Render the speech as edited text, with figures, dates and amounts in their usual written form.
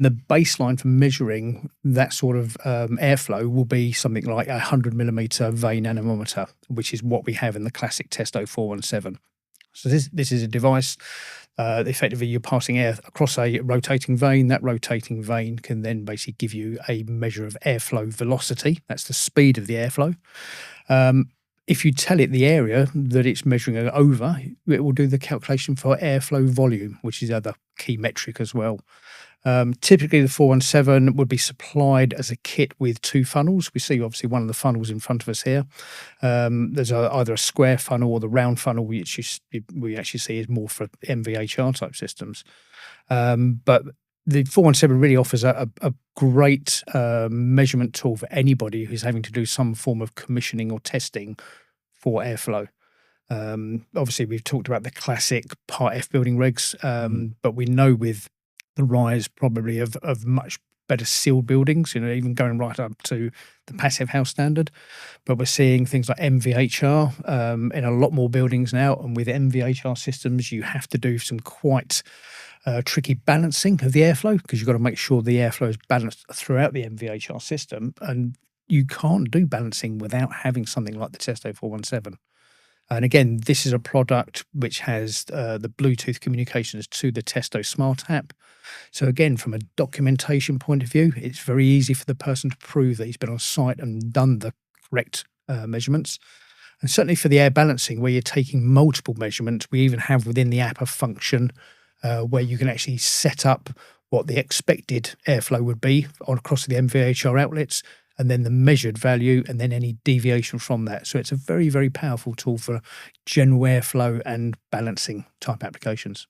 The baseline for measuring that sort of airflow will be something like a 100 millimeter vane anemometer, which is what we have in the classic Testo 417. So this is a device. Effectively, you're passing air across a rotating vane. That rotating vane can then basically give you a measure of airflow velocity. That's the speed of the airflow. If you tell it the area that it's measuring over, it will do the calculation for airflow volume, which is the other key metric as well. Typically, the 417 would be supplied as a kit with two funnels. We see obviously one of the funnels in front of us here. There's either a square funnel or the round funnel, which we actually see is more for MVHR type systems. But the 417 really offers a great measurement tool for anybody who's having to do some form of commissioning or testing for airflow. Obviously, we've talked about the classic Part F building regs, but we know with the rise probably of much better sealed buildings, even going right up to the passive house standard. But we're seeing things like MVHR in a lot more buildings now. And with MVHR systems, you have to do some quite tricky balancing of the airflow, because you've got to make sure the airflow is balanced throughout the MVHR system. And you can't do balancing without having something like the Testo 417. And again, this is a product which has the Bluetooth communications to the Testo Smart app. So again, from a documentation point of view, it's very easy for the person to prove that he's been on site and done the correct measurements. And certainly for the air balancing, where you're taking multiple measurements, we even have within the app a function where you can actually set up what the expected airflow would be across the MVHR outlets, and then the measured value, and then any deviation from that. So it's a very, very powerful tool for general airflow and balancing type applications.